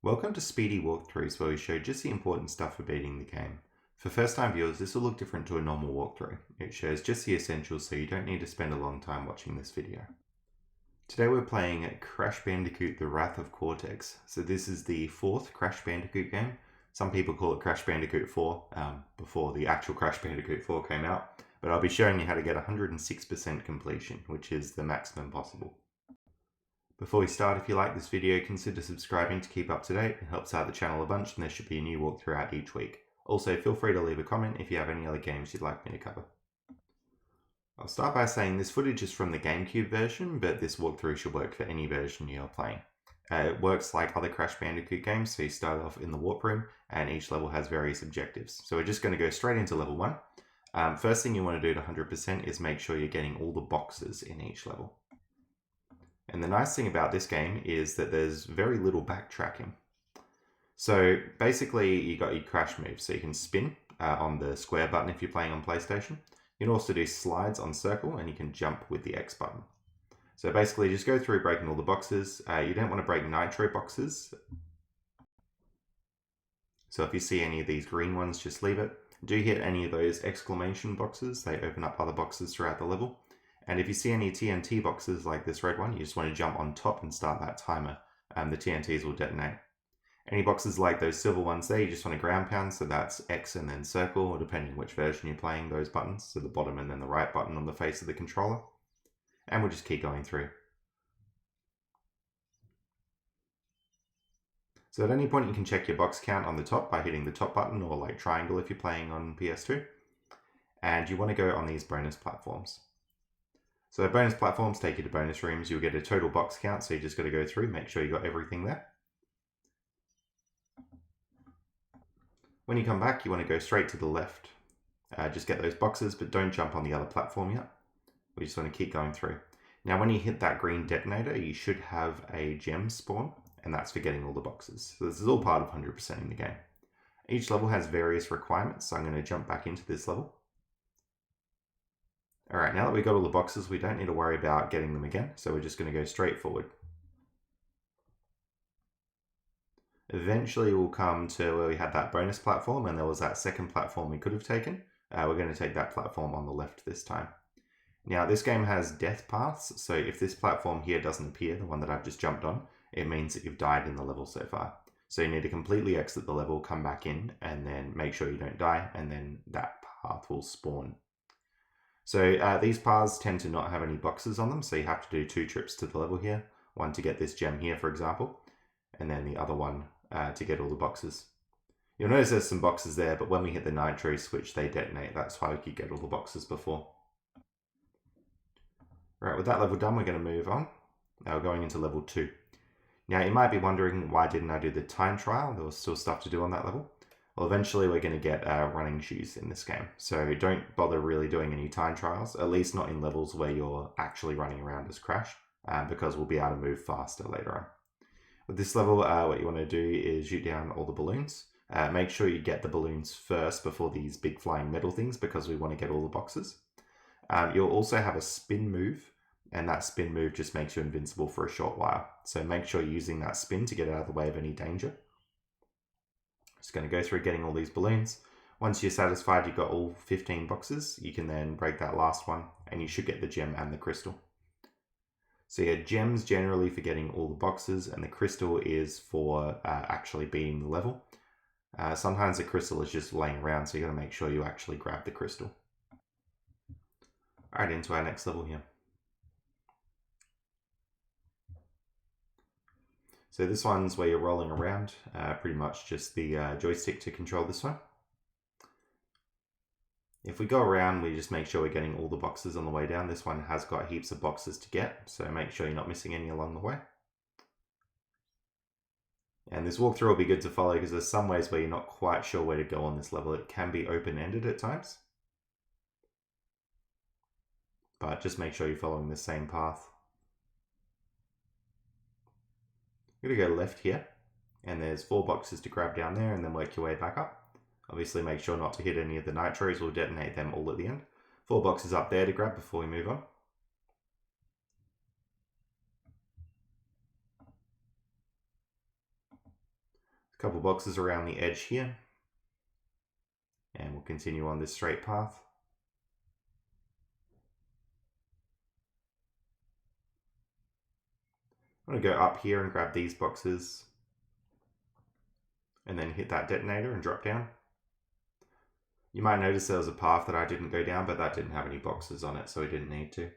Welcome to Speedy Walkthroughs, where we show just the important stuff for beating the game. For first time viewers, this will look different to a normal walkthrough. It shows just the essentials, so you don't need to spend a long time watching this video. Today we're playing Crash Bandicoot The Wrath of Cortex. So this is the fourth Crash Bandicoot game. Some people call it Crash Bandicoot 4, before the actual Crash Bandicoot 4 came out. But I'll be showing you how to get 106% completion, which is the maximum possible. Before we start, if you like this video, consider subscribing to keep up to date. It helps out the channel a bunch, and there should be a new walkthrough out each week. Also, feel free to leave a comment if you have any other games you'd like me to cover. I'll start by saying this footage is from the Gamecube version, but this walkthrough should work for any version you're playing. It works like other Crash Bandicoot games, so you start off in the warp room, and each level has various objectives. So we're just going to go straight into level 1. First thing you want to do to 100% is make sure you're getting all the boxes in each level. And the nice thing about this game is that there's very little backtracking. So basically you got your crash moves, so you can spin on the square button if you're playing on PlayStation. You can also do slides on circle, and you can jump with the X button. So basically just go through breaking all the boxes. You don't want to break nitro boxes. So if you see any of these green ones, just leave it. Do hit any of those exclamation boxes, they open up other boxes throughout the level. And if you see any TNT boxes like this red one, you just want to jump on top and start that timer. The TNTs will detonate. Any boxes like those silver ones there, you just want to ground pound, so that's X and then circle, or depending which version you're playing, those buttons. So the bottom and then the right button on the face of the controller. And we'll just keep going through. So at any point you can check your box count on the top by hitting the top button, or like triangle if you're playing on PS2. And you want to go on these bonus platforms. So bonus platforms take you to bonus rooms. You'll get a total box count, so you just got to go through, make sure you got everything there. When you come back, you want to go straight to the left. Just get those boxes, but don't jump on the other platform yet. We just want to keep going through. Now when you hit that green detonator, you should have a gem spawn, and that's for getting all the boxes. So this is all part of 100% in the game. Each level has various requirements, so I'm going to jump back into this level. Alright, now that we've got all the boxes, we don't need to worry about getting them again, so we're just going to go straight forward. Eventually we'll come to where we had that bonus platform, and there was that second platform we could have taken. We're going to take that platform on the left this time. Now this game has death paths, so if this platform here doesn't appear, the one that I've just jumped on, it means that you've died in the level so far. So you need to completely exit the level, come back in, and then make sure you don't die, and then that path will spawn. So these paths tend to not have any boxes on them, so you have to do 2 trips to the level here. One to get this gem here, for example, and then the other one to get all the boxes. You'll notice there's some boxes there, but when we hit the nitro switch, they detonate. That's why we could get all the boxes before. Right, with that level done, we're going to move on. Now we're going into level 2. Now you might be wondering, why didn't I do the time trial? There was still stuff to do on that level. Well, eventually we're going to get running shoes in this game, so don't bother really doing any time trials, at least not in levels where you're actually running around as Crash, because we'll be able to move faster later on. With this level, what you want to do is shoot down all the balloons. Make sure you get the balloons first before these big flying metal things, because we want to get all the boxes. You'll also have a spin move, and that spin move just makes you invincible for a short while. So make sure you're using that spin to get out of the way of any danger. Just going to go through getting all these balloons. Once you're satisfied you've got all 15 boxes, you can then break that last one, and you should get the gem and the crystal. So yeah, gem's generally for getting all the boxes, and the crystal is for actually beating the level. Sometimes the crystal is just laying around, so you got to make sure you actually grab the crystal. Alright, into our next level here. So this one's where you're rolling around, pretty much just the joystick to control this one. If we go around, we just make sure we're getting all the boxes on the way down. This one has got heaps of boxes to get, so make sure you're not missing any along the way. And this walkthrough will be good to follow, because there's some ways where you're not quite sure where to go on this level. It can be open-ended at times, but just make sure you're following the same path. You're going to go left here, and there's 4 boxes to grab down there, and then work your way back up. Obviously make sure not to hit any of the nitros, we'll detonate them all at the end. 4 boxes up there to grab before we move on. A couple boxes around the edge here. And we'll continue on this straight path. I'm going to go up here and grab these boxes. And then hit that detonator and drop down. You might notice there was a path that I didn't go down, but that didn't have any boxes on it, so we didn't need to.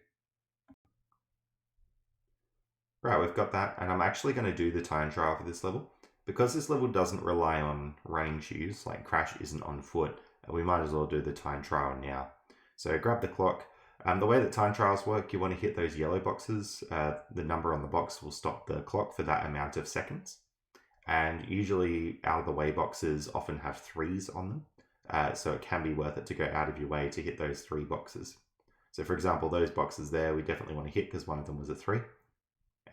Right, we've got that, and I'm actually going to do the time trial for this level. Because this level doesn't rely on running shoes, like Crash isn't on foot, we might as well do the time trial now. So grab the clock. The way that time trials work, you want to hit those yellow boxes. The number on the box will stop the clock for that amount of seconds. And usually out of the way boxes often have 3s on them. So it can be worth it to go out of your way to hit those 3 boxes. So for example, those boxes there, we definitely want to hit because one of them was a 3.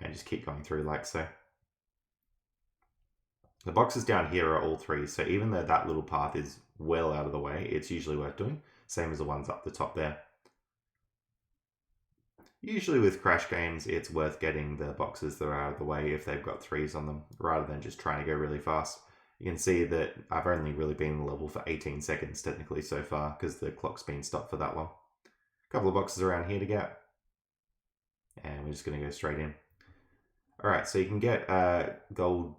And just keep going through like so. The boxes down here are all 3s, so even though that little path is well out of the way, it's usually worth doing. Same as the ones up the top there. Usually with Crash games, it's worth getting the boxes that are out of the way if they've got 3s on them, rather than just trying to go really fast. You can see that I've only really been in the level for 18 seconds technically so far, because the clock's been stopped for that long. A couple of boxes around here to get. And we're just going to go straight in. Alright, so you can get gold,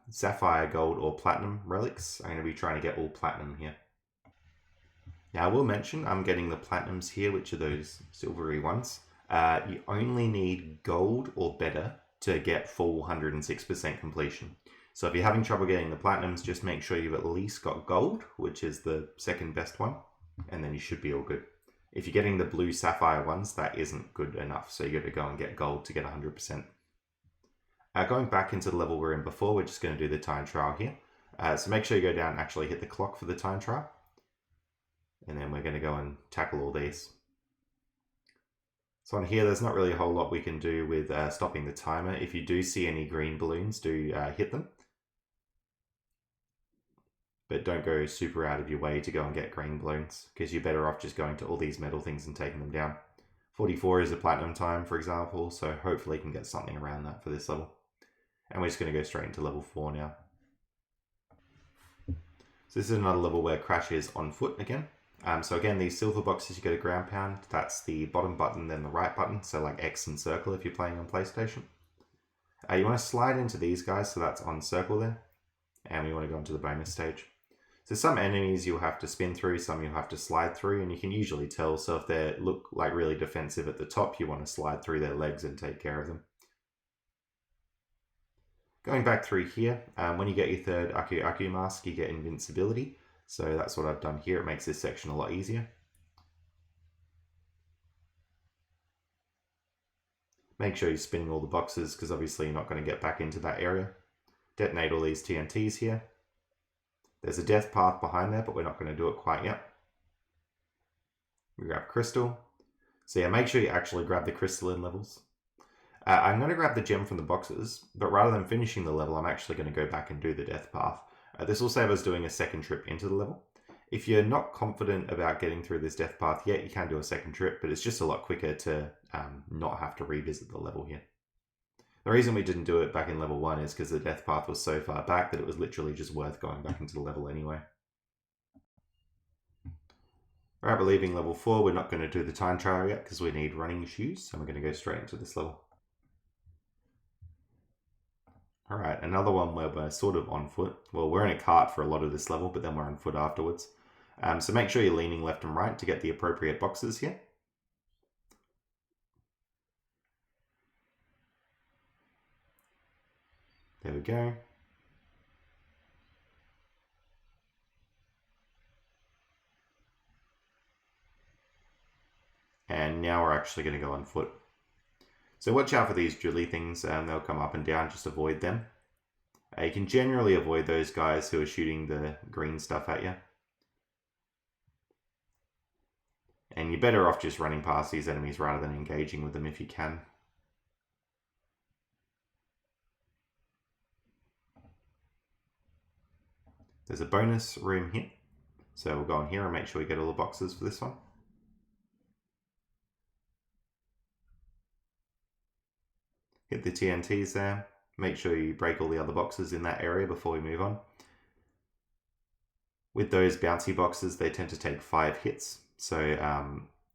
sapphire, gold, or platinum relics. I'm going to be trying to get all platinum here. Now I will mention I'm getting the platinums here, which are those silvery ones. You only need gold or better to get full 106% completion. So if you're having trouble getting the platinums, just make sure you've at least got gold, which is the second best one, and then you should be all good. If you're getting the blue sapphire ones, that isn't good enough, so you got to go and get gold to get 100%. Going back into the level we're in before, we're just going to do the time trial here. So make sure you go down and actually hit the clock for the time trial. And then we're going to go and tackle all these. So on here, there's not really a whole lot we can do with stopping the timer. If you do see any green balloons, do hit them. But don't go super out of your way to go and get green balloons, because you're better off just going to all these metal things and taking them down. 44 is a platinum time, for example, so hopefully you can get something around that for this level. And we're just going to go straight into level 4 now. So this is another level where Crash is on foot again. So again, these silver boxes, you go to ground pound. That's the bottom button, then the right button. So like X and circle if you're playing on PlayStation. You want to slide into these guys, so that's on circle there. And we want to go into the bonus stage. So some enemies you'll have to spin through, some you'll have to slide through, and you can usually tell. So if they look like really defensive at the top, you want to slide through their legs and take care of them. Going back through here, when you get your third Aku Aku mask, you get invincibility. So that's what I've done here. It makes this section a lot easier. Make sure you're spinning all the boxes, because obviously you're not going to get back into that area. Detonate all these TNTs here. There's a death path behind there, but we're not going to do it quite yet. We grab crystal. So yeah, make sure you actually grab the crystalline levels. I'm going to grab the gem from the boxes, but rather than finishing the level, I'm actually going to go back and do the death path. This will save us doing a second trip into the level. If you're not confident about getting through this death path yet, you can do a second trip, but it's just a lot quicker to not have to revisit the level here. The reason we didn't do it back in level 1 is because the death path was so far back that it was literally just worth going back into the level anyway. Alright, we're leaving level 4. We're not going to do the time trial yet because we need running shoes, so we're going to go straight into this level. Alright, another one where we're sort of on foot. Well, we're in a cart for a lot of this level, but then we're on foot afterwards. So make sure you're leaning left and right to get the appropriate boxes here. There we go. And now we're actually going to go on foot. So watch out for these drilly things, they'll come up and down, just avoid them. You can generally avoid those guys who are shooting the green stuff at you. And you're better off just running past these enemies rather than engaging with them if you can. There's a bonus room here. So we'll go in here and make sure we get all the boxes for this one. Hit the TNTs there. make sure you break all the other boxes in that area before we move on. With those bouncy boxes, they tend to take 5 hits. So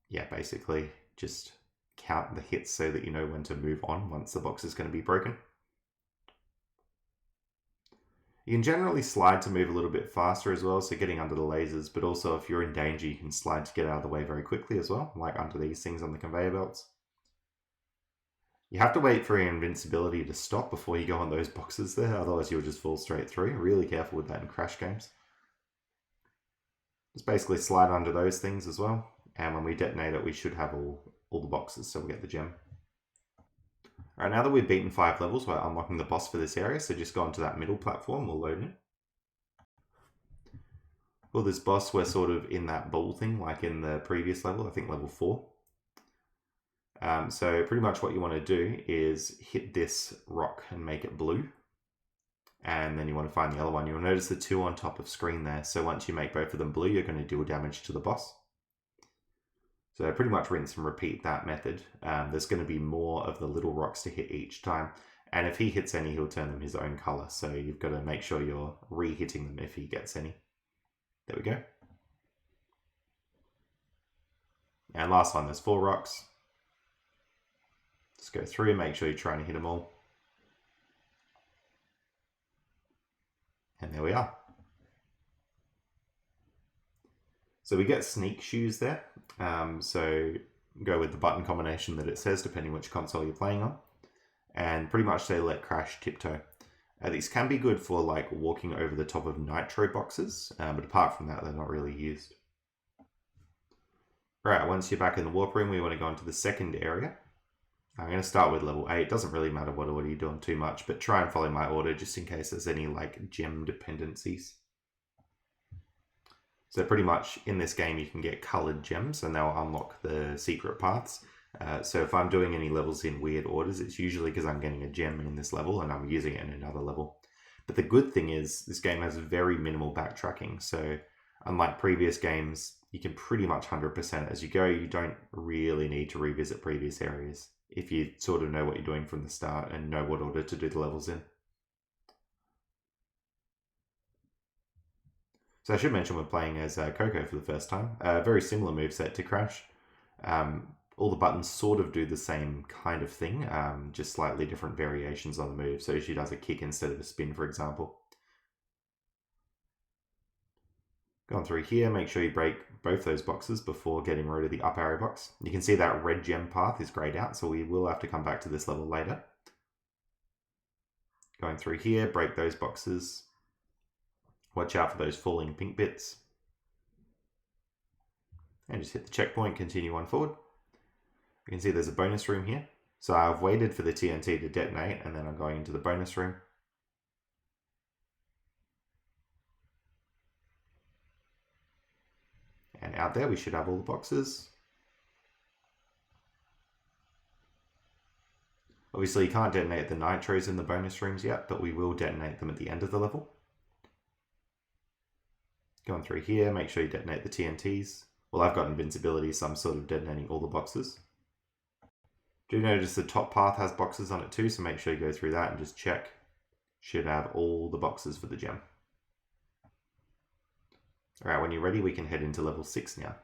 yeah, basically just count the hits so that you know when to move on once the box is going to be broken. You can generally slide to move a little bit faster as well, so getting under the lasers, but also if you're in danger, you can slide to get out of the way very quickly as well, like under these things on the conveyor belts. You have to wait for your invincibility to stop before you go on those boxes there, otherwise you'll just fall straight through. Really careful with that in Crash games. Just basically slide under those things as well, and when we detonate it, we should have all the boxes, so we'll get the gem. Alright, now that we've beaten 5 levels, we're unlocking the boss for this area, so just go onto that middle platform, we'll load it. For this boss, we're sort of in that ball thing, like in the previous level, I think level 4. So pretty much what you want to do is hit this rock and make it blue. And then you want to find the other one. You'll notice the 2 on top of screen there, so once you make both of them blue, you're going to deal damage to the boss. So pretty much rinse and repeat that method. There's going to be more of the little rocks to hit each time. And if he hits any, he'll turn them his own color. So you've got to make sure you're re-hitting them if he gets any. There we go. And last one, there's 4 rocks. Just go through and make sure you're trying to hit them all. And there we are. So we get sneak shoes there. So go with the button combination that it says, depending which console you're playing on. And pretty much they let Crash tiptoe. These can be good for like walking over the top of nitro boxes, but apart from that, they're not really used. Alright, once you're back in the warp room, we want to go into the second area. I'm going to start with level 8. Doesn't really matter what order you're doing too much, but try and follow my order just in case there's any like gem dependencies. So pretty much in this game you can get colored gems and they'll unlock the secret paths. So if I'm doing any levels in weird orders, it's usually because I'm getting a gem in this level and I'm using it in another level. But the good thing is this game has very minimal backtracking. So unlike previous games, you can pretty much 100% as you go. You don't really need to revisit previous areas if you sort of know what you're doing from the start and know what order to do the levels in. So I should mention we're playing as Coco for the first time. A very similar moveset to Crash. All the buttons sort of do the same kind of thing, just slightly different variations on the move. So she does a kick instead of a spin, for example. Going through here, make sure you break both those boxes before getting rid of the up arrow box. You can see that red gem path is grayed out, so we will have to come back to this level later. Going through here, break those boxes. Watch out for those falling pink bits. And just hit the checkpoint, continue on forward. You can see there's a bonus room here. So I've waited for the TNT to detonate and then I'm going into the bonus room. And out there we should have all the boxes. Obviously you can't detonate the nitros in the bonus rooms yet, but we will detonate them at the end of the level. Going through here, make sure you detonate the TNTs. Well, I've got invincibility, so I'm sort of detonating all the boxes. Do notice the top path has boxes on it too, so make sure you go through that and just check. Should have all the boxes for the gem. Alright, when you're ready, we can head into level 6 now.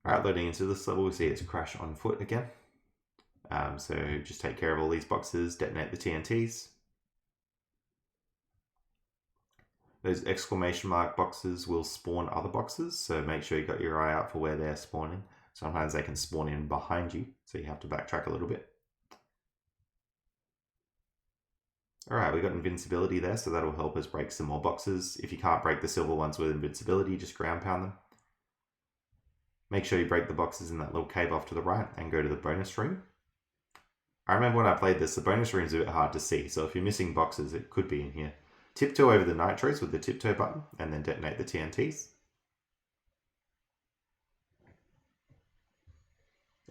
Alright, loading into this level, we see it's Crash on foot again. So just take care of all these boxes, detonate the TNTs. Those exclamation mark boxes will spawn other boxes, so make sure you got your eye out for where they're spawning. Sometimes they can spawn in behind you, so you have to backtrack a little bit. Alright, we got invincibility there, so that'll help us break some more boxes. If you can't break the silver ones with invincibility, just ground pound them. Make sure you break the boxes in that little cave off to the right and go to the bonus room. I remember when I played this, the bonus room's a bit hard to see, so if you're missing boxes, it could be in here. Tiptoe over the nitros with the tiptoe button and then detonate the TNTs.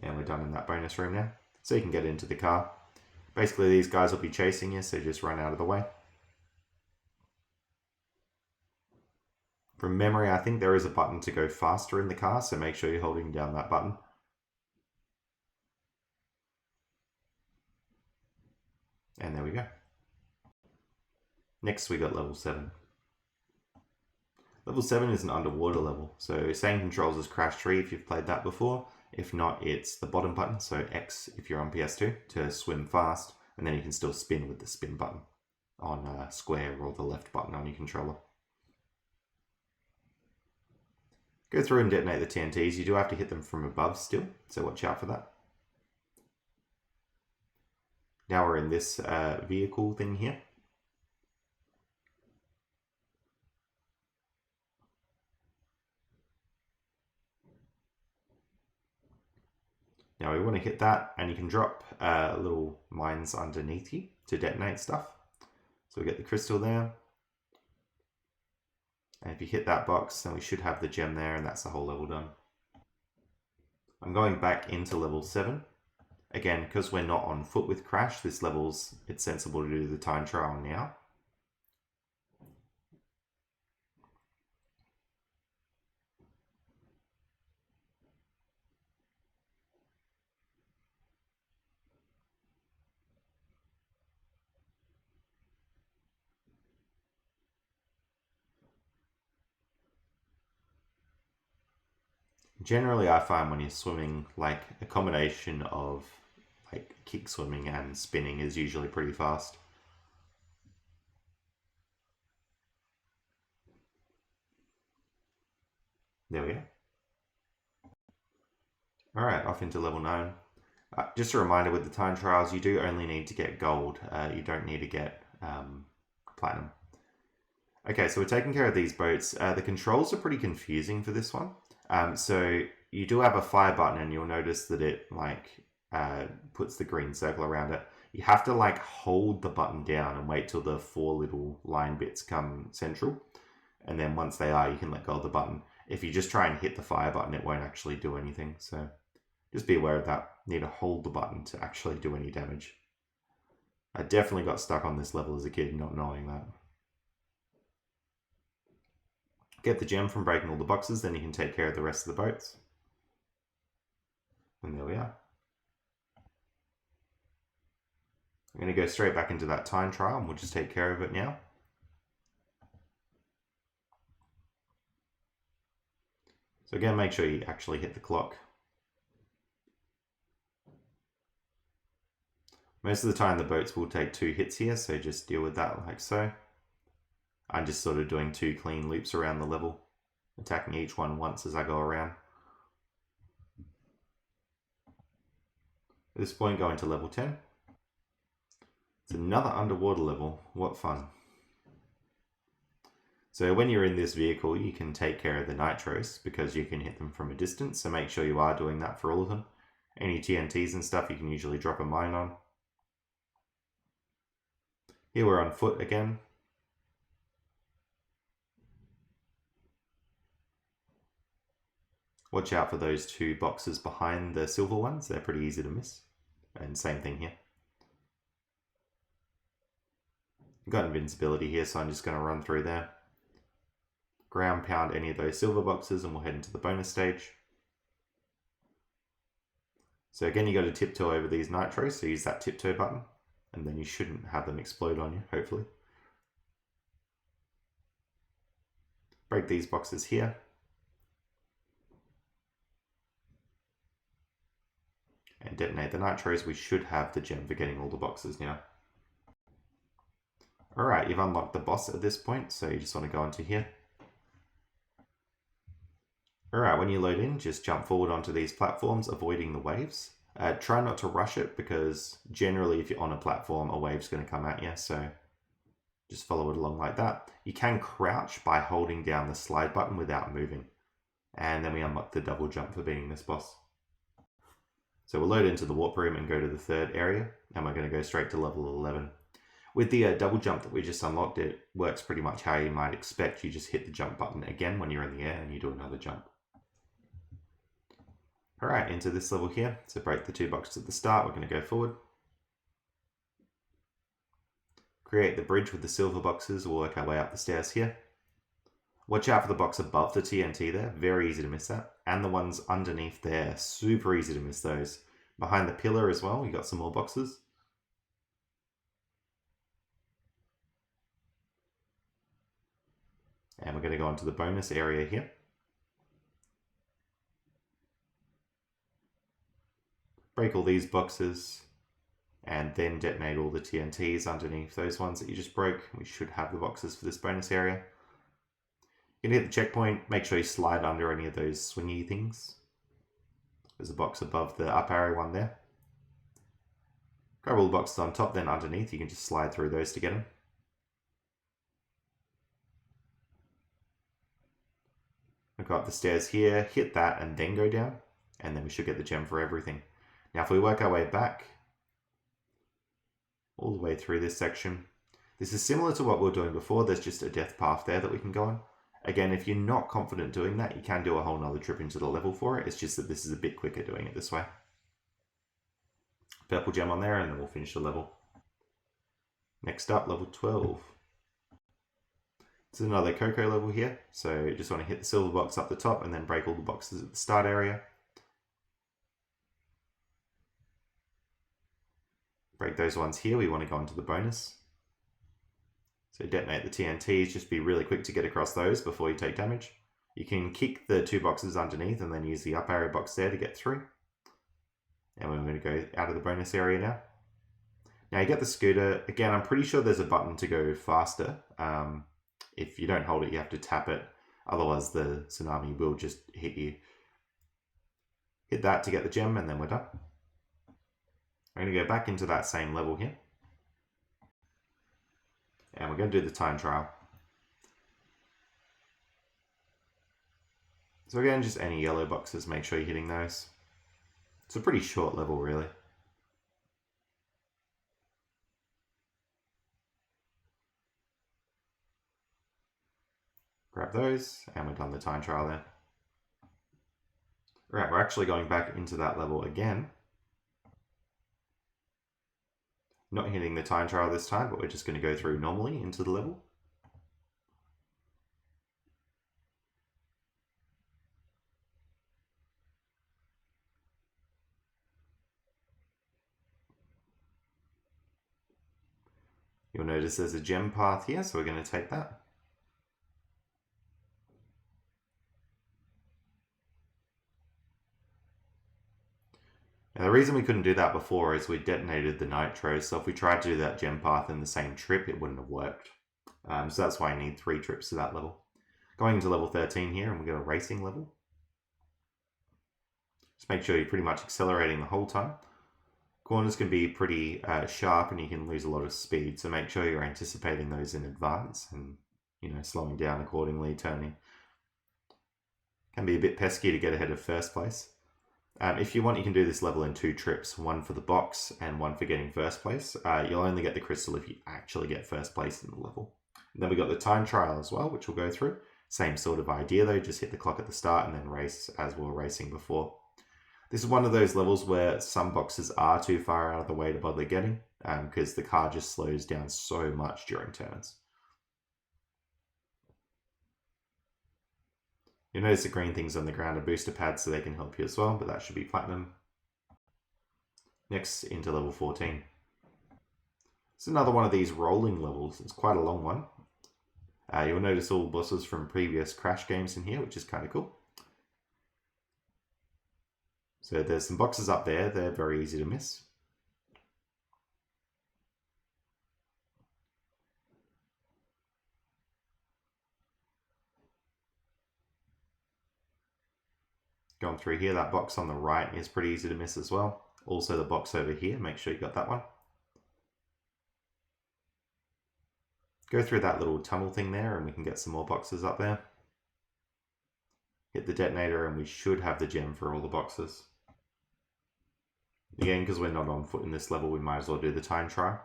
And we're done in that bonus room now. So you can get into the car. Basically these guys will be chasing you, so just run out of the way. From memory, I think there is a button to go faster in the car, so make sure you're holding down that button. And there we go. Next we got level 7. Level 7 is an underwater level, so same controls as Crash 3 if you've played that before. If not, it's the bottom button, so X if you're on PS2, to swim fast, and then you can still spin with the spin button on square or the left button on your controller. Go through and detonate the TNTs. You do have to hit them from above still, so watch out for that. Now we're in this vehicle thing here. Now we want to hit that, and you can drop little mines underneath you to detonate stuff. So we get the crystal there. And if you hit that box, then we should have the gem there, and that's the whole level done. I'm going back into level 7. Again, because we're not on foot with Crash, it's sensible to do the time trial now. Generally, I find when you're swimming, like a combination of like kick swimming and spinning is usually pretty fast. There we go. Alright, off into level 9. Just a reminder with the time trials, you do only need to get gold. You don't need to get platinum. Okay, so we're taking care of these boats. The controls are pretty confusing for this one. So you do have a fire button, and you'll notice that it puts the green circle around it. You have to hold the button down and wait till the 4 little line bits come central. And then once they are, you can let go of the button. If you just try and hit the fire button, it won't actually do anything. So just be aware of that. You need to hold the button to actually do any damage. I definitely got stuck on this level as a kid not knowing that. Get the gem from breaking all the boxes, then you can take care of the rest of the boats. And there we are. I'm going to go straight back into that time trial, and we'll just take care of it now. So again, make sure you actually hit the clock. Most of the time the boats will take 2 hits here, so just deal with that like so. I'm just sort of doing 2 clean loops around the level, attacking each one once as I go around. At this point, go into level 10. It's another underwater level. What fun. So when you're in this vehicle, you can take care of the nitros because you can hit them from a distance. So make sure you are doing that for all of them. Any TNTs and stuff, you can usually drop a mine on. Here we're on foot again. Watch out for those 2 boxes behind the silver ones. They're pretty easy to miss. And same thing here. I've got invincibility here, so I'm just going to run through there. Ground pound any of those silver boxes, and we'll head into the bonus stage. So again, you got to tiptoe over these nitros, so use that tiptoe button, and then you shouldn't have them explode on you, hopefully. Break these boxes here. And detonate the nitros. We should have the gem for getting all the boxes now. Alright, you've unlocked the boss at this point, so you just want to go into here. Alright, when you load in, just jump forward onto these platforms, avoiding the waves. Try not to rush it, because generally if you're on a platform, a wave's going to come at you, so just follow it along like that. You can crouch by holding down the slide button without moving. And then we unlock the double jump for beating this boss. So we'll load into the warp room and go to the 3rd area, and we're going to go straight to level 11. With the double jump that we just unlocked, it works pretty much how you might expect. You just hit the jump button again when you're in the air and you do another jump. Alright, into this level here. So break the 2 boxes at the start. We're going to go forward. Create the bridge with the silver boxes. We'll work our way up the stairs here. Watch out for the box above the TNT there. Very easy to miss that. And the ones underneath there. Super easy to miss those. Behind the pillar as well, you got some more boxes. And we're going to go into the bonus area here. Break all these boxes and then detonate all the TNTs underneath those ones that you just broke. We should have the boxes for this bonus area. You're going to hit the checkpoint, make sure you slide under any of those swingy things. There's a box above the up arrow one there. Grab all the boxes on top, then underneath you can just slide through those to get them. We've got the stairs here, hit that and then go down, and then we should get the gem for everything. Now if we work our way back, all the way through this section, this is similar to what we were doing before. There's just a death path there that we can go on. Again, if you're not confident doing that, you can do a whole nother trip into the level for it. It's just that this is a bit quicker doing it this way. Purple gem on there and then we'll finish the level. Next up, level 12. This is another Coco level here. So you just want to hit the silver box up the top and then break all the boxes at the start area. Break those ones here. We want to go into the bonus. So detonate the TNTs, just be really quick to get across those before you take damage. You can kick the two boxes underneath and then use the up arrow box there to get through. And we're going to go out of the bonus area now. Now you get the scooter. Again, I'm pretty sure there's a button to go faster. If you don't hold it, you have to tap it. Otherwise, the tsunami will just hit you. Hit that to get the gem and then we're done. I'm going to go back into that same level here. And we're going to do the time trial. So again, just any yellow boxes, make sure you're hitting those. It's a pretty short level, really. Grab those, and we're done the time trial there. Right, we're actually going back into that level again. Not hitting the time trial this time, but we're just going to go through normally into the level. You'll notice there's a gem path here, so we're going to take that. Now the reason we couldn't do that before is we detonated the nitro, so if we tried to do that gem path in the same trip, it wouldn't have worked. So that's why you need 3 trips to that level. Going into level 13 here, and we got a racing level. Just make sure you're pretty much accelerating the whole time. Corners can be pretty sharp and you can lose a lot of speed, so make sure you're anticipating those in advance and, you know, slowing down accordingly, turning. Can be a bit pesky to get ahead of first place. If you want, you can do this level in 2 trips, one for the box and one for getting first place. You'll only get the crystal if you actually get first place in the level. And then we got the time trial as well, which we'll go through. Same sort of idea though, just hit the clock at the start and then race as we were racing before. This is one of those levels where some boxes are too far out of the way to bother getting, because the car just slows down so much during turns. You'll notice the green things on the ground are booster pads, so they can help you as well, but that should be platinum. Next, into level 14. It's another one of these rolling levels. It's quite a long one. You'll notice all bosses from previous Crash games in here, which is kind of cool. So there's some boxes up there. They're very easy to miss. Going through here, that box on the right is pretty easy to miss as well. Also the box over here, make sure you got that one. Go through that little tunnel thing there and we can get some more boxes up there. Hit the detonator and we should have the gem for all the boxes. Again, because we're not on foot in this level, we might as well do the time trial.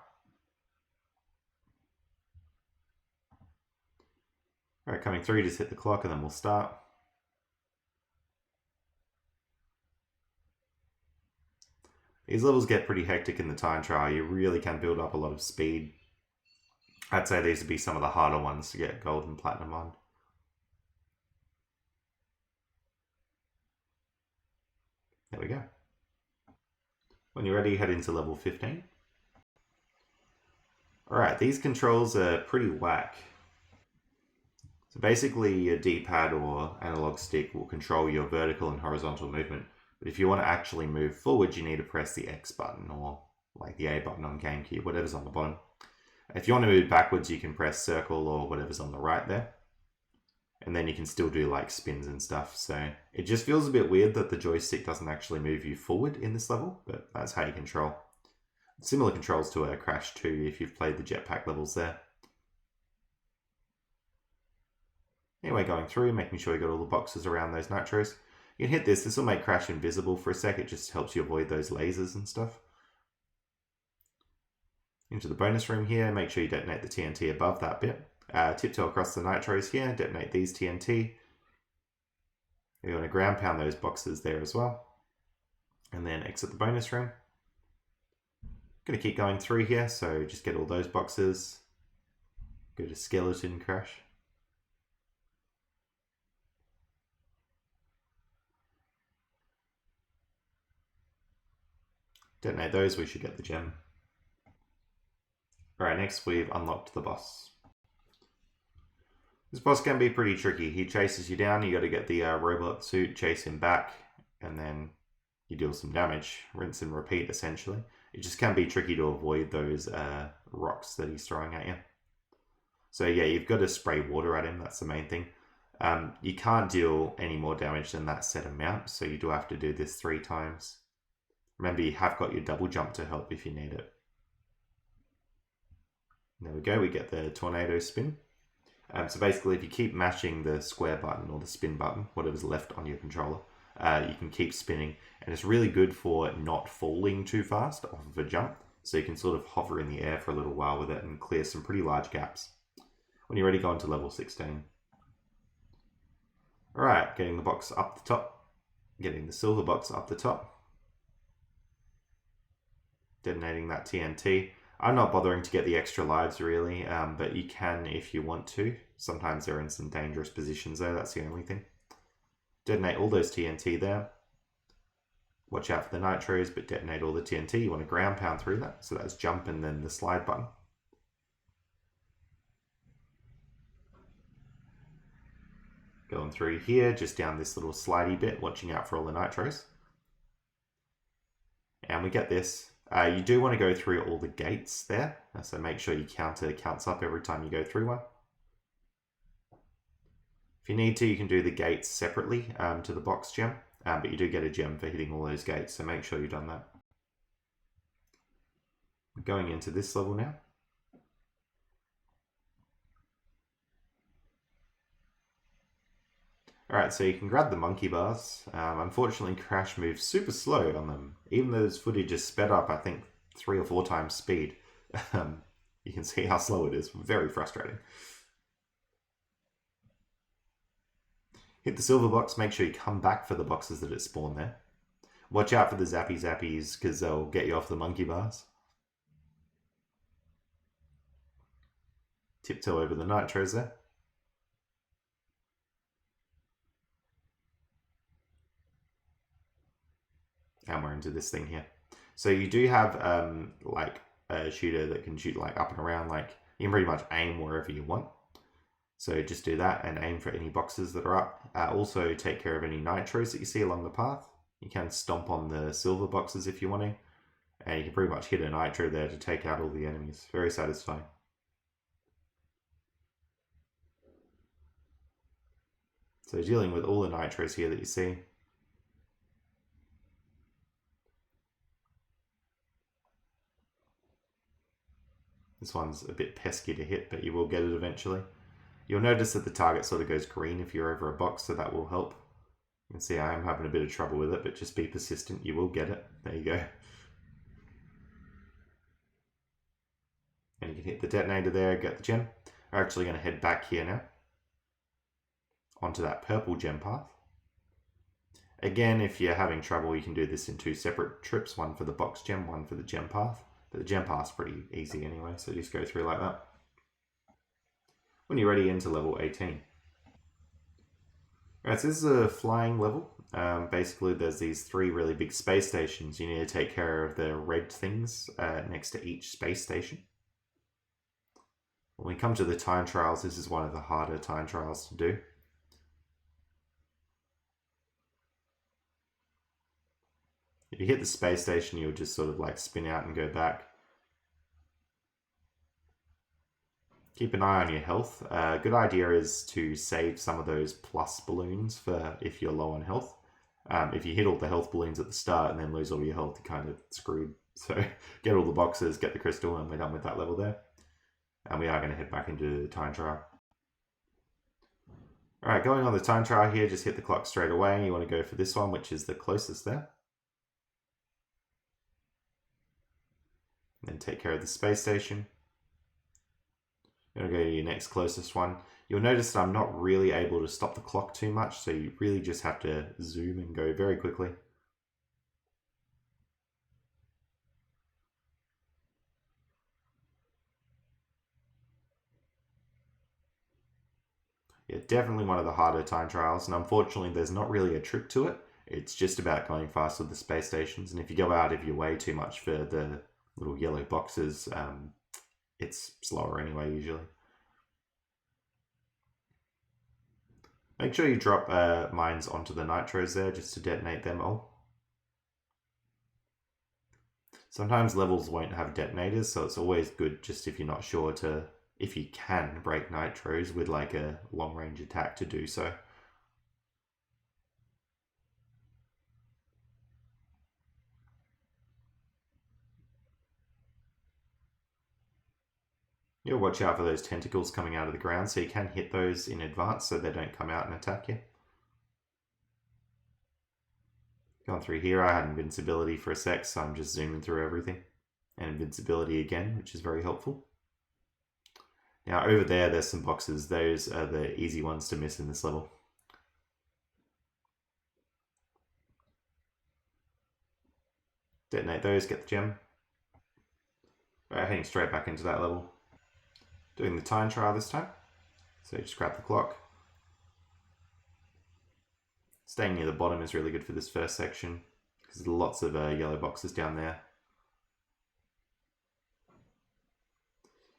Alright, coming through, just hit the clock and then we'll start. These levels get pretty hectic in the time trial. You really can build up a lot of speed. I'd say these would be some of the harder ones to get gold and platinum on. There we go. When you're ready, head into level 15. Alright, these controls are pretty whack. So basically your D-pad or analog stick will control your vertical and horizontal movement. But if you want to actually move forward, you need to press the X button or like the A button on Gamecube, whatever's on the bottom. If you want to move backwards, you can press circle or whatever's on the right there. And then you can still do like spins and stuff. So it just feels a bit weird that the joystick doesn't actually move you forward in this level, but that's how you control. Similar controls to a Crash 2 if you've played the jetpack levels there. Anyway, going through, making sure you got all the boxes around those nitros. You can hit this. This will make Crash invisible for a sec. It just helps you avoid those lasers and stuff. Into the bonus room here, make sure you detonate the TNT above that bit. Tiptoe across the nitros here, detonate these TNT. You're going to ground pound those boxes there as well. And then exit the bonus room. Going to keep going through here, so just get all those boxes. Go to skeleton Crash. Detonate those, we should get the gem. Alright, next we've unlocked the boss. This boss can be pretty tricky. He chases you down, you got to get the robot suit, chase him back, and then you deal some damage. Rinse and repeat, essentially. It just can be tricky to avoid those rocks that he's throwing at you. So yeah, you've got to spray water at him, that's the main thing. You can't deal any more damage than that set amount, so you do have to do this 3 times. Remember, you have got your double jump to help if you need it. There we go, we get the tornado spin. So basically, if you keep mashing the square button or the spin button, whatever's left on your controller, you can keep spinning. And it's really good for not falling too fast off of a jump. So you can sort of hover in the air for a little while with it and clear some pretty large gaps. When you're ready, go on to level 16. Alright, getting the box up the top. Getting the silver box up the top. Detonating that TNT. I'm not bothering to get the extra lives really, but you can if you want to. Sometimes they're in some dangerous positions though, that's the only thing. Detonate all those TNT there. Watch out for the nitros, but detonate all the TNT. You want to ground pound through that, so that's jump and then the slide button. Going through here, just down this little slidey bit, watching out for all the nitros. And we get this. You do want to go through all the gates there, so make sure your counter counts up every time you go through one. If you need to, you can do the gates separately to the box gem, but you do get a gem for hitting all those gates, so make sure you've done that. We're going into this level now. Alright, so you can grab the monkey bars. Unfortunately, Crash moves super slow on them. Even though this footage is sped up, I think 3 or 4 times speed. You can see how slow it is. Very frustrating. Hit the silver box, make sure you come back for the boxes that it spawned there. Watch out for the zappy zappies, because they'll get you off the monkey bars. Tiptoe over the nitros there. And we're into this thing here. So you do have like a shooter that can shoot like up and around, like you can pretty much aim wherever you want. So just do that and aim for any boxes that are up. Also take care of any nitros that you see along the path. You can stomp on the silver boxes if you want to. And you can pretty much hit a nitro there to take out all the enemies. Very satisfying. So dealing with all the nitros here that you see. This one's a bit pesky to hit, but you will get it eventually. You'll notice that the target sort of goes green if you're over a box, so that will help. You can see I am having a bit of trouble with it, but just be persistent, you will get it. There you go. And you can hit the detonator there, get the gem. We're actually going to head back here now. Onto that purple gem path. Again, if you're having trouble, you can do this in 2 separate trips. One for the box gem, one for the gem path. But the gem path's pretty easy anyway, so just go through like that. When you're ready, into level 18. Alright, so this is a flying level. Basically, there's these 3 really big space stations. You need to take care of the red things next to each space station. When we come to the time trials, this is one of the harder time trials to do. If you hit the space station, you'll just sort of like spin out and go back. Keep an eye on your health. A good idea is to save some of those plus balloons for if you're low on health. If you hit all the health balloons at the start and then lose all your health, you're kind of screwed. So get all the boxes, get the crystal, and we're done with that level there. And we are going to head back into the time trial. Alright, going on the time trial here, just hit the clock straight away. You want to go for this one, which is the closest there. Then take care of the space station. You're going to go to your next closest one. You'll notice that I'm not really able to stop the clock too much, so you really just have to zoom and go very quickly. Yeah, definitely one of the harder time trials, and unfortunately there's not really a trick to it. It's just about going fast with the space stations, and if you go out of your way too much for the little yellow boxes, it's slower anyway usually. Make sure you drop mines onto the nitros there just to detonate them all. Sometimes levels won't have detonators, so it's always good just if you're not sure to, if you can, break nitros with like a long range attack to do so. You'll watch out for those tentacles coming out of the ground, so you can hit those in advance so they don't come out and attack you. Going through here, I had invincibility for a sec, so I'm just zooming through everything. And invincibility again, which is very helpful. Now over there's some boxes. Those are the easy ones to miss in this level. Detonate those, get the gem. Right, heading straight back into that level. Doing the time trial this time. So just grab the clock. Staying near the bottom is really good for this first section because there's lots of yellow boxes down there.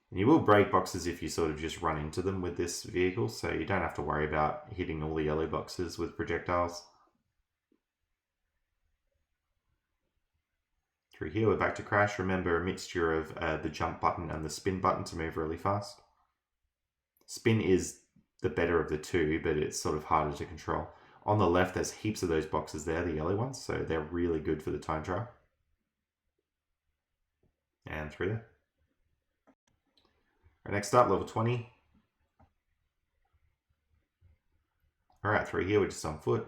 And you will break boxes if you sort of just run into them with this vehicle, so you don't have to worry about hitting all the yellow boxes with projectiles. Through here, we're back to crash. Remember, a mixture of the jump button and the spin button to move really fast. Spin is the better of the two, but it's sort of harder to control. On the left, there's heaps of those boxes there, the yellow ones, so they're really good for the time trial. And through there. Right, next up, level 20. Alright, through here, we're just on foot.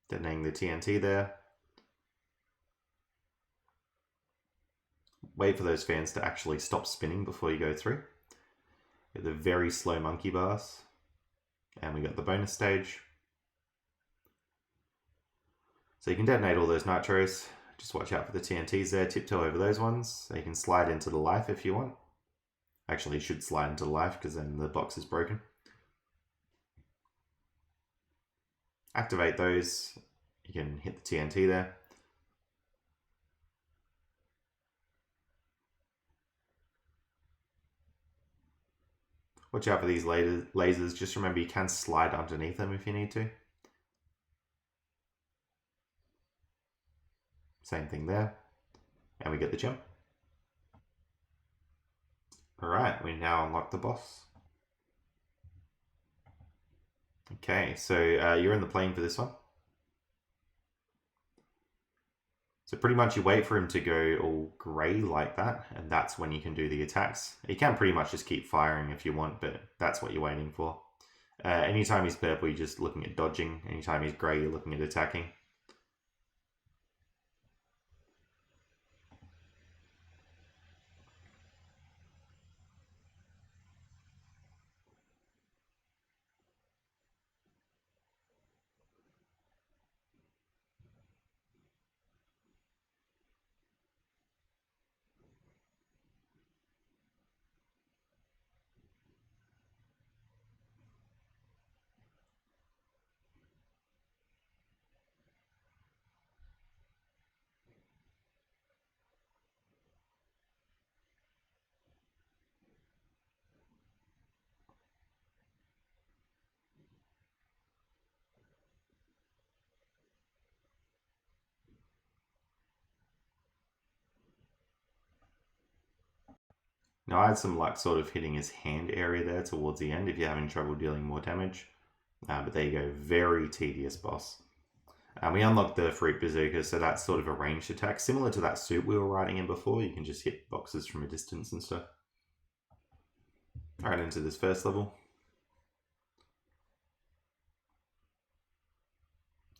Detonating the TNT there. Wait for those fans to actually stop spinning before you go through. Get the very slow monkey bars. And we got the bonus stage. So you can detonate all those nitros. Just watch out for the TNTs there. Tiptoe over those ones. So you can slide into the life if you want. Actually, you should slide into the life because then the box is broken. Activate those. You can hit the TNT there. Watch out for these lasers. Just remember you can slide underneath them if you need to. Same thing there. And we get the gem. Alright, we now unlock the boss. Okay, so you're in the plane for this one. So pretty much you wait for him to go all grey like that, and that's when you can do the attacks. You can pretty much just keep firing if you want, but that's what you're waiting for. Anytime he's purple, you're just looking at dodging. Anytime he's grey, you're looking at attacking. Now I had some luck sort of hitting his hand area there towards the end if you're having trouble dealing more damage. But there you go, very tedious boss. We unlocked the Fruit Bazooka, so that's sort of a ranged attack, similar to that suit we were riding in before. You can just hit boxes from a distance and stuff. Alright, into this first level.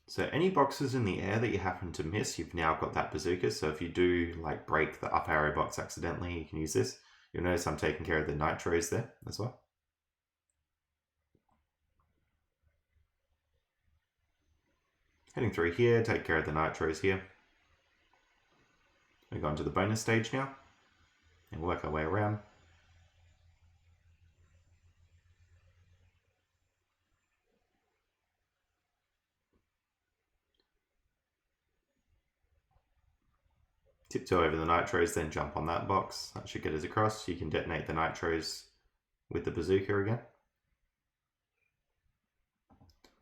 So any boxes in the air that you happen to miss, you've now got that bazooka. So if you do like break the up arrow box accidentally, you can use this. You'll notice I'm taking care of the nitros there as well. Heading through here, take care of the nitros here. We go on to the bonus stage now and work our way around. Tiptoe over the nitros, then jump on that box. That should get us across. You can detonate the nitros with the bazooka again.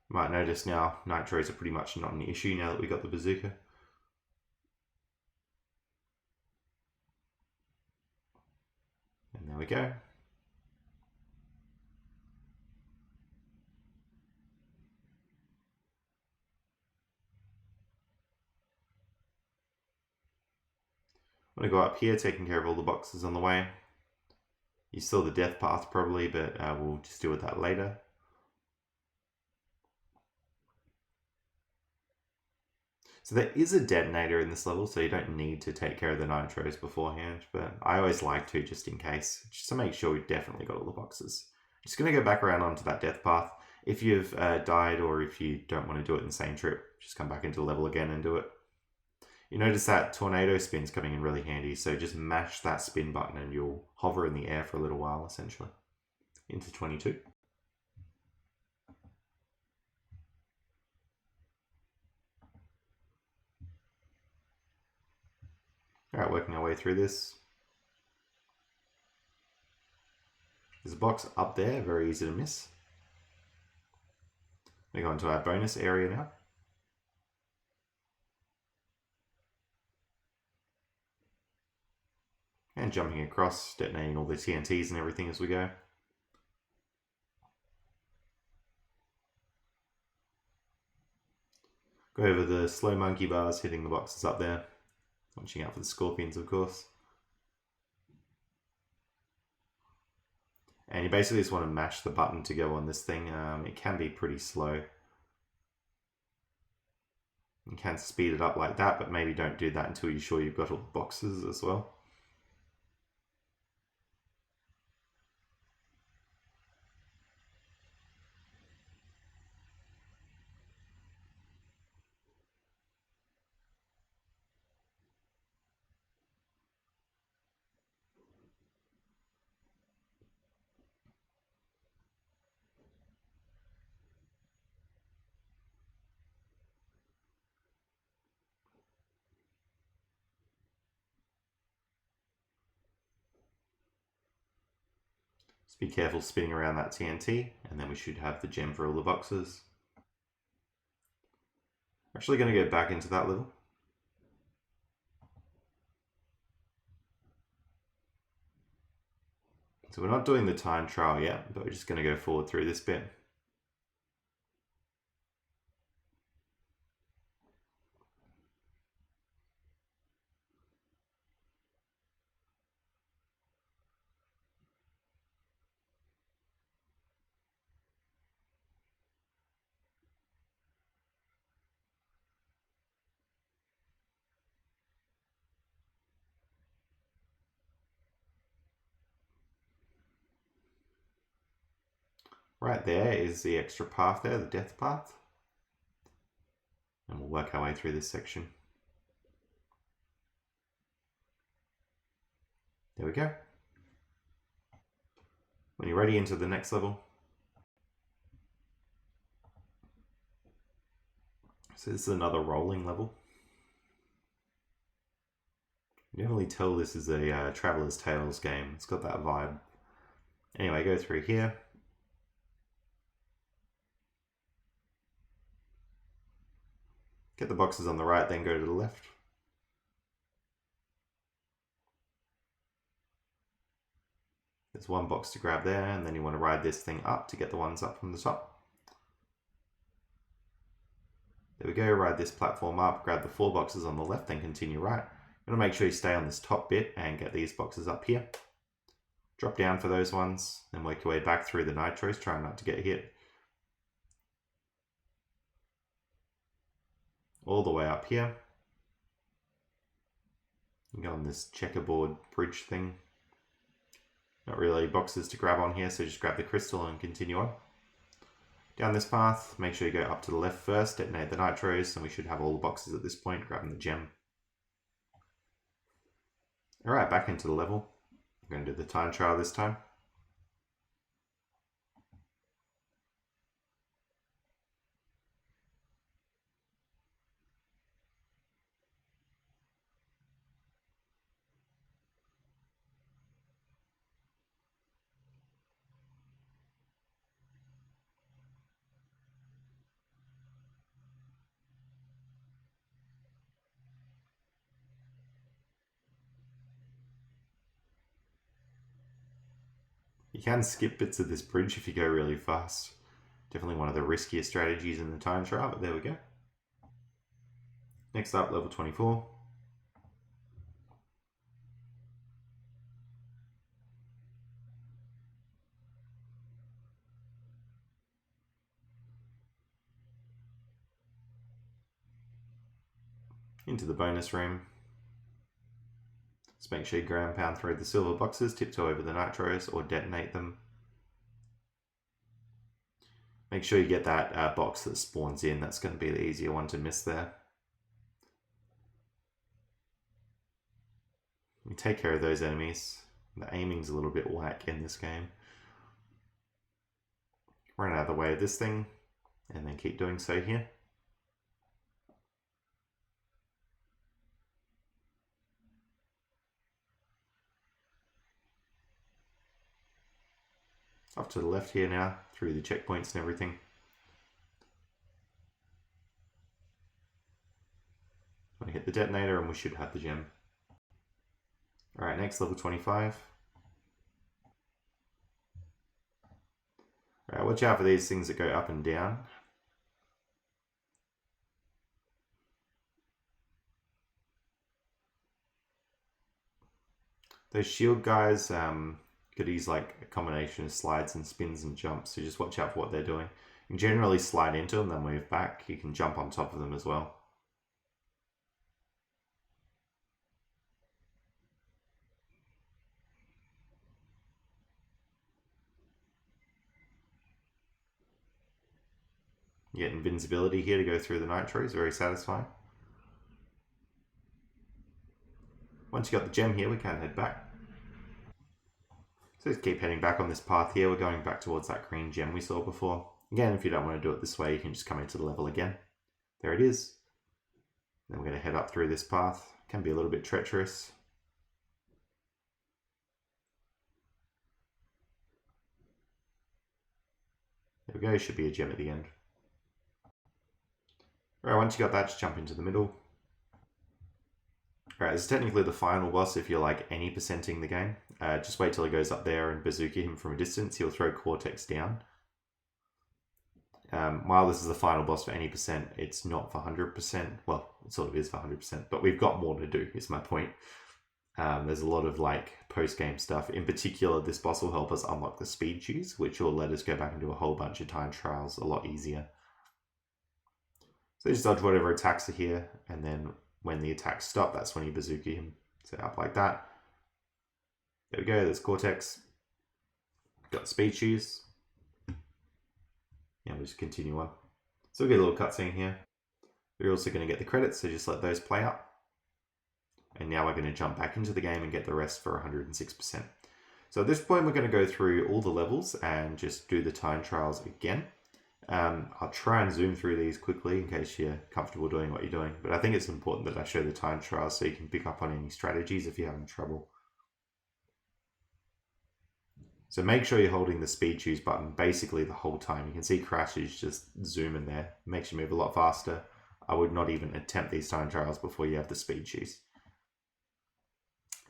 You might notice now nitros are pretty much not an issue now that we got the bazooka. And there we go. I'm going to go up here, taking care of all the boxes on the way. You saw the death path probably, but we'll just deal with that later. So there is a detonator in this level, so you don't need to take care of the nitros beforehand, but I always like to just in case, just to make sure we've definitely got all the boxes. Just going to go back around onto that death path. If you've died or if you don't want to do it in the same trip, just come back into the level again and do it. You notice that tornado spin's coming in really handy, so just mash that spin button and you'll hover in the air for a little while, essentially. Into 22. Alright, working our way through this. There's a box up there, very easy to miss. We go into our bonus area now. And jumping across, detonating all the TNTs and everything as we go. Go over the slow monkey bars, hitting the boxes up there. Watching out for the scorpions, of course. And you basically just want to mash the button to go on this thing. It can be pretty slow. You can speed it up like that, but maybe don't do that until you're sure you've got all the boxes as well. Just be careful spinning around that TNT, and then we should have the gem for all the boxes. We're actually going to go back into that level. So we're not doing the time trial yet, but we're just going to go forward through this bit. Right there is the extra path there, the death path. And we'll work our way through this section. There we go. When you're ready, into the next level. So this is another rolling level. You can definitely tell this is a Traveler's Tales game. It's got that vibe. Anyway, go through here. Get the boxes on the right, then go to the left. There's one box to grab there, and then you want to ride this thing up to get the ones up from the top. There we go, ride this platform up, grab the 4 boxes on the left, then continue right. You want to make sure you stay on this top bit and get these boxes up here. Drop down for those ones, then work your way back through the nitros, trying not to get hit. All the way up here. You go on this checkerboard bridge thing. Not really boxes to grab on here, so just grab the crystal and continue on. Down this path, make sure you go up to the left first, detonate the nitros, and we should have all the boxes at this point, grabbing the gem. Alright, back into the level. I'm going to do the time trial this time. You can skip bits of this bridge if you go really fast. Definitely one of the riskier strategies in the time trial, but there we go. Next up, level 24. Into the bonus room. Just make sure you ground pound through the silver boxes, tiptoe over the nitros, or detonate them. Make sure you get that box that spawns in. That's going to be the easier one to miss there. You take care of those enemies. The aiming's a little bit whack in this game. Run out of the way of this thing, and then keep doing so here. Off to the left here now, through the checkpoints and everything. I'm going to hit the detonator and we should have the gem. Alright, next level 25. Alright, watch out for these things that go up and down. Those shield guys, could use like a combination of slides and spins and jumps, so just watch out for what they're doing. You can generally slide into them, then move back. You can jump on top of them as well. You get invincibility here to go through the nitros, very satisfying. Once you got the gem here, we can head back. So just keep heading back on this path here. We're going back towards that green gem we saw before. Again, if you don't want to do it this way, you can just come into the level again. There it is. Then we're going to head up through this path. It can be a little bit treacherous. There we go, should be a gem at the end. Alright, once you got that, just jump into the middle. Alright, this is technically the final boss if you're like any percenting the game. Just wait till he goes up there and bazooka him from a distance. He'll throw Cortex down. While this is the final boss for any percent, it's not for 100%. Well, it sort of is for 100%, but we've got more to do, is my point. There's a lot of like post-game stuff. In particular, this boss will help us unlock the speed shoes, which will let us go back and do a whole bunch of time trials a lot easier. So just dodge whatever attacks are here, and then when the attacks stop, that's when you bazooka him. So up like that. There we go, there's Cortex. Got the speed shoes. Yeah, we'll just continue on. So we'll get a little cutscene here. We're also going to get the credits, so just let those play out. And now we're going to jump back into the game and get the rest for 106%. So at this point, we're going to go through all the levels and just do the time trials again. I'll try and zoom through these quickly in case you're comfortable doing what you're doing. But I think it's important that I show the time trials so you can pick up on any strategies if you're having trouble. So make sure you're holding the speed choose button basically the whole time. You can see crashes just zoom in there. It makes you move a lot faster. I would not even attempt these time trials before you have the speed choose.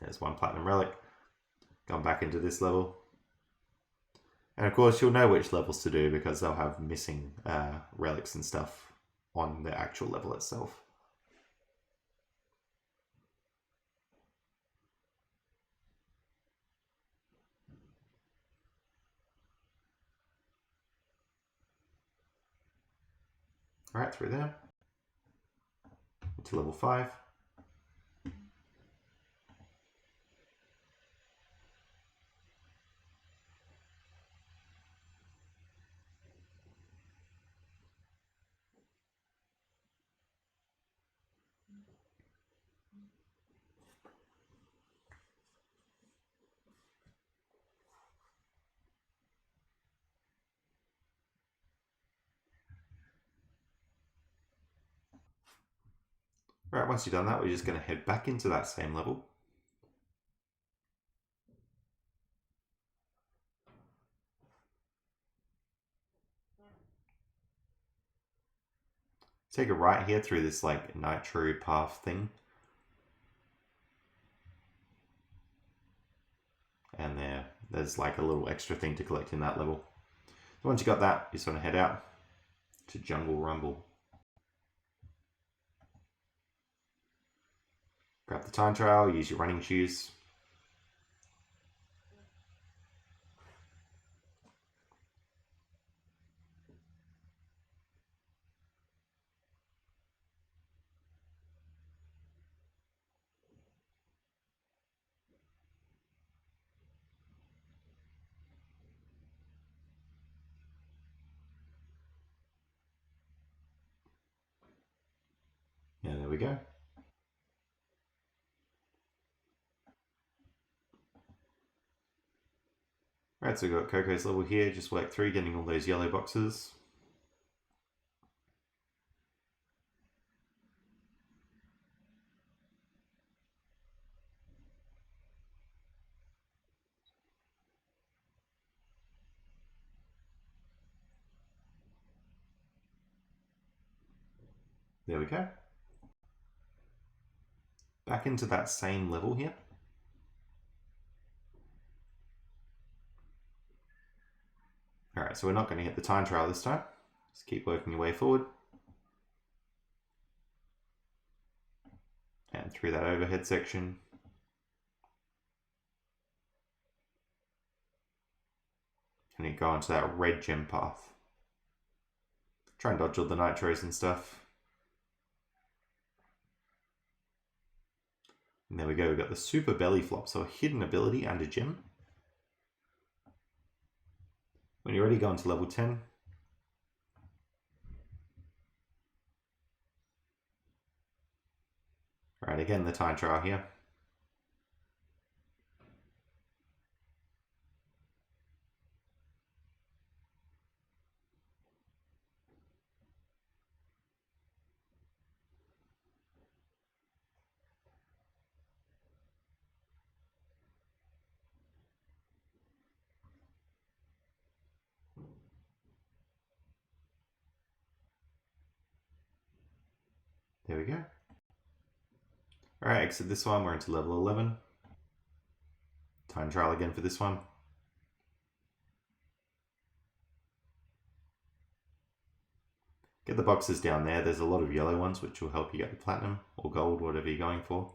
There's one platinum relic. Going back into this level. And of course, you'll know which levels to do because they'll have missing relics and stuff on the actual level itself. Alright, through there. To level 5. Right, once you've done that, we're just going to head back into that same level. Take a right here through this like nitro path thing. And there's like a little extra thing to collect in that level. So once you got that, you just want to head out to Jungle Rumble. Grab the time trial, use your running shoes. Yeah, there we go. Right, so we've got Coco's level here, just work through getting all those yellow boxes. There we go. Back into that same level here. Alright, so we're not going to hit the time trial this time. Just keep working your way forward. And through that overhead section. And you go onto that red gem path. Try and dodge all the nitros and stuff. And there we go, we've got the super belly flop, so a hidden ability and a gem. When you're ready, go on to level 10. Alright, again, the time trial here. There we go. Alright, exit this one, we're into level 11. Time trial again for this one. Get the boxes down there, there's a lot of yellow ones which will help you get the platinum or gold, whatever you're going for.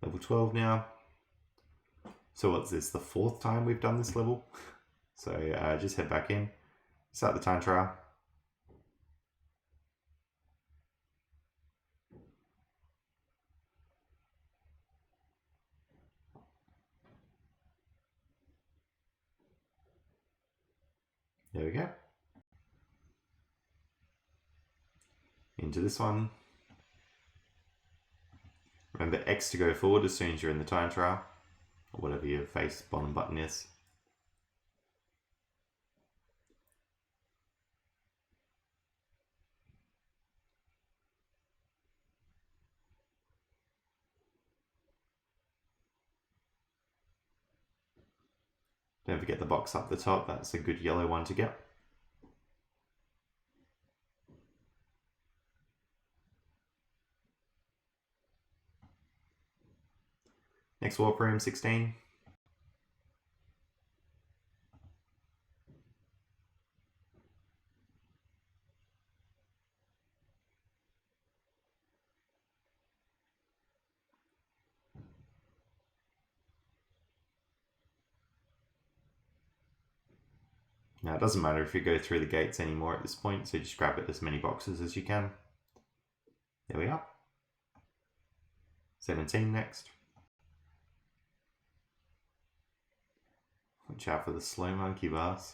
Level 12 now. So what's this, the 4th time we've done this level? So just head back in, start the time trial. There we go. Into this one. Remember X to go forward as soon as you're in the time trial, or whatever your face bottom button is. Don't forget the box up the top, that's a good yellow one to get. Next warp room, 16. Now it doesn't matter if you go through the gates anymore at this point, so just grab it as many boxes as you can. There we are. 17 next. Watch out for the slow monkey bars.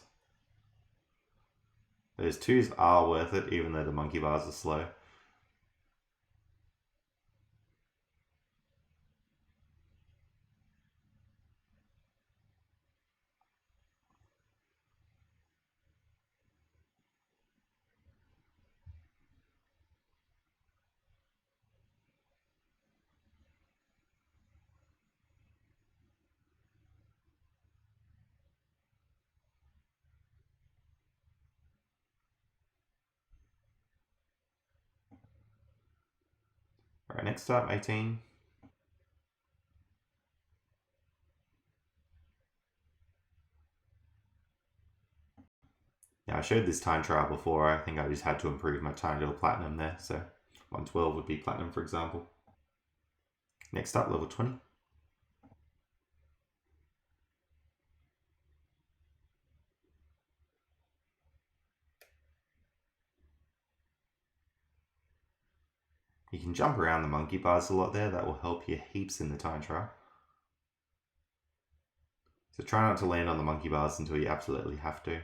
Those twos are worth it, even though the monkey bars are slow. Alright, next up, 18. Now I showed this time trial before, I think I just had to improve my time to platinum there, so 112 would be platinum for example. Next up, level 20. You can jump around the monkey bars a lot there, that will help you heaps in the time trial. So try not to land on the monkey bars until you absolutely have to.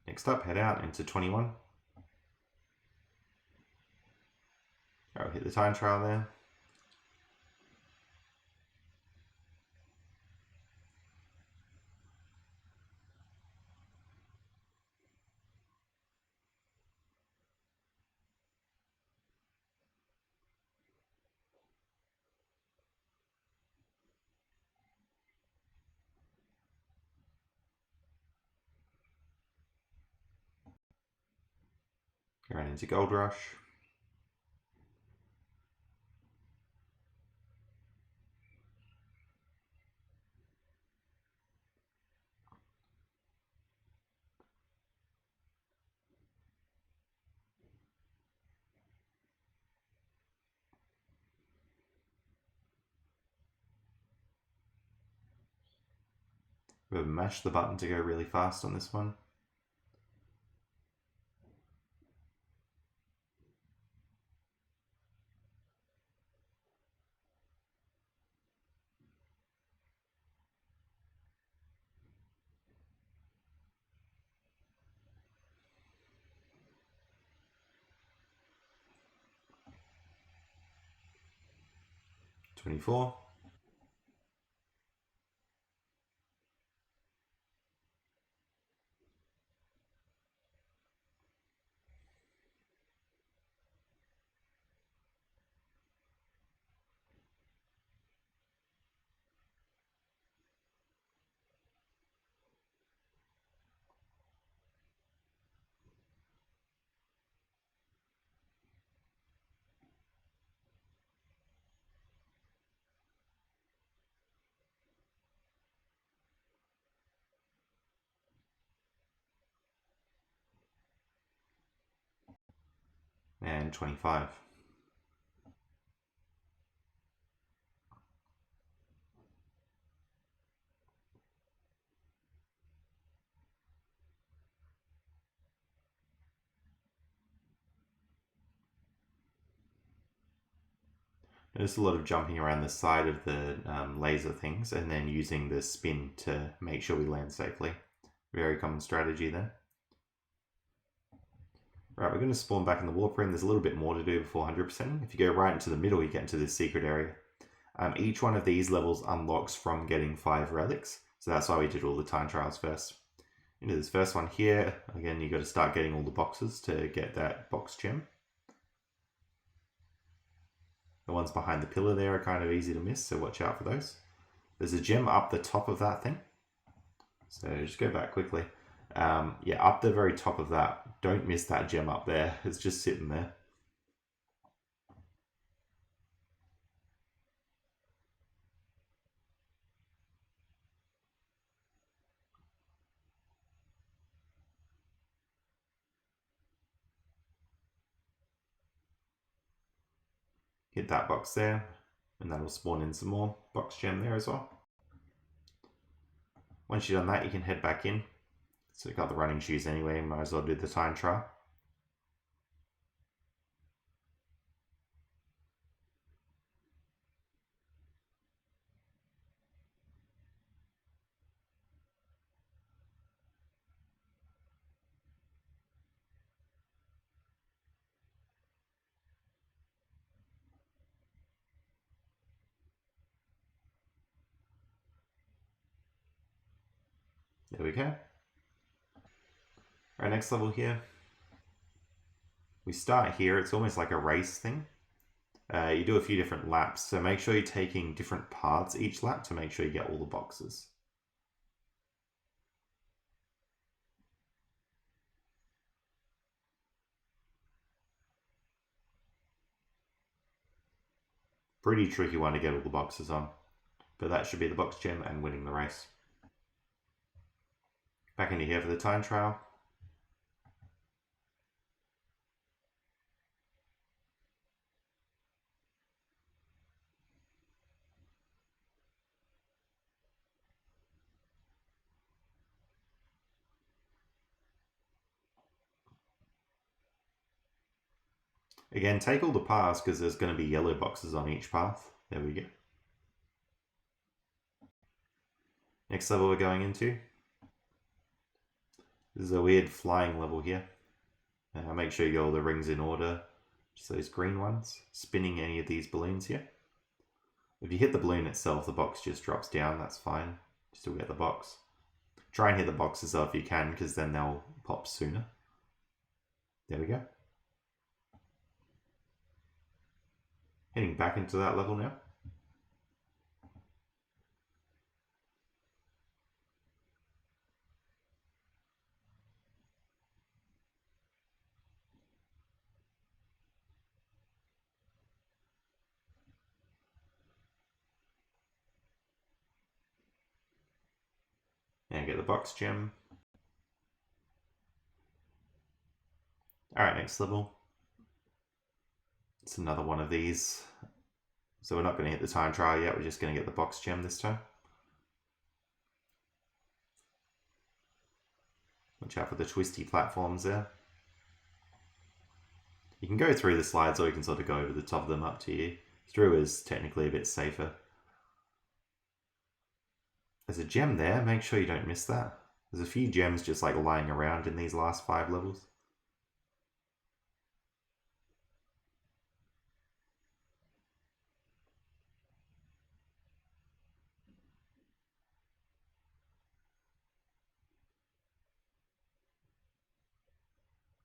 Next up, head out into 21. I'll hit the time trial there. Go right into Gold Rush. We'll mash the button to go really fast on this one. $24. And 25. There's a lot of jumping around the side of the laser things and then using the spin to make sure we land safely. Very common strategy there. Right, we're going to spawn back in the warp room. There's a little bit more to do before 100%. If you go right into the middle, you get into this secret area. Each one of these levels unlocks from getting 5 relics. So that's why we did all the time trials first. Into this first one here, again, you got to start getting all the boxes to get that box gem. The ones behind the pillar there are kind of easy to miss, so watch out for those. There's a gem up the top of that thing. So just go back quickly. Yeah, up the very top of that. Don't miss that gem up there. It's just sitting there. Hit that box there, and that'll spawn in some more box gem there as well. Once you've done that, you can head back in. So you've got the running shoes anyway, might as well do the time trial. There we go. Our next level here. We start here, it's almost like a race thing. You do a few different laps, so make sure you're taking different paths each lap to make sure you get all the boxes. Pretty tricky one to get all the boxes on, but that should be the box gem and winning the race. Back into here for the time trial. Again, take all the paths because there's going to be yellow boxes on each path. There we go. Next level we're going into. This is a weird flying level here. Make sure you get all the rings in order. Just those green ones. Spinning any of these balloons here. If you hit the balloon itself, the box just drops down. That's fine. You still get the box. Try and hit the boxes though if you can, because then they'll pop sooner. There we go. Heading back into that level now. And get the box gem. Alright, next level. It's another one of these. So we're not going to hit the time trial yet, we're just going to get the box gem this time. Watch out for the twisty platforms there. You can go through the slides or you can sort of go over the top of them, up to you. Through is technically a bit safer. There's a gem there, make sure you don't miss that. There's a few gems just like lying around in these last 5 levels.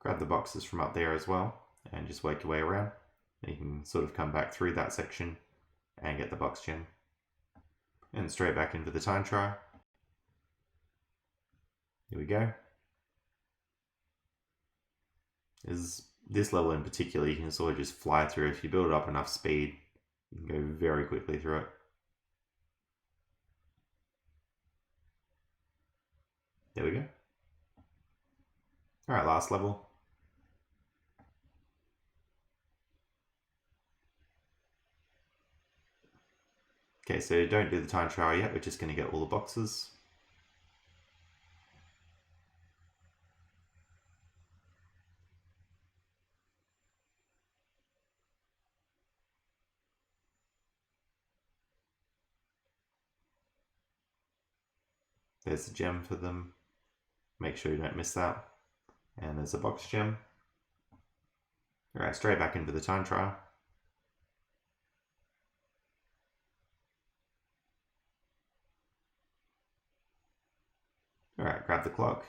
Grab the boxes from up there as well and just work your way around. And you can sort of come back through that section and get the box gem. And straight back into the time trial. Here we go. This level in particular, you can sort of just fly through. If you build up enough speed, you can go very quickly through it. There we go. Alright, last level. Okay, so don't do the time trial yet, we're just going to get all the boxes. There's a gem for them. Make sure you don't miss that. And there's a box gem. Alright, straight back into the time trial. Alright, grab the clock.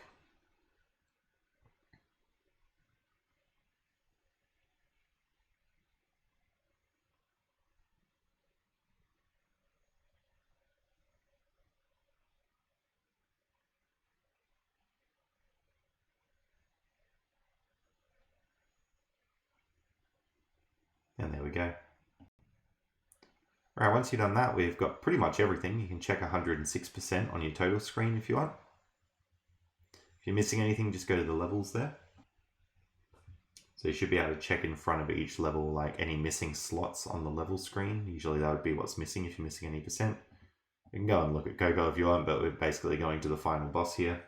And there we go. Alright, once you've done that, we've got pretty much everything. You can check 106% on your total screen if you want. If you're missing anything, just go to the levels there. So you should be able to check in front of each level, like any missing slots on the level screen. Usually that would be what's missing if you're missing any %. You can go and look at Coco if you want, but we're basically going to the final boss here.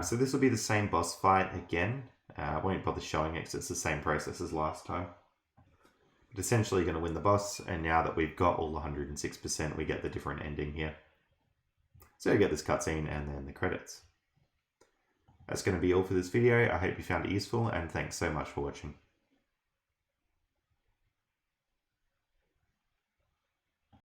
So this will be the same boss fight again. I won't bother showing it because it's the same process as last time. But essentially you're going to win the boss, and now that we've got all 106%, we get the different ending here. So you get this cutscene and then the credits. That's going to be all for this video. I hope you found it useful, and thanks so much for watching.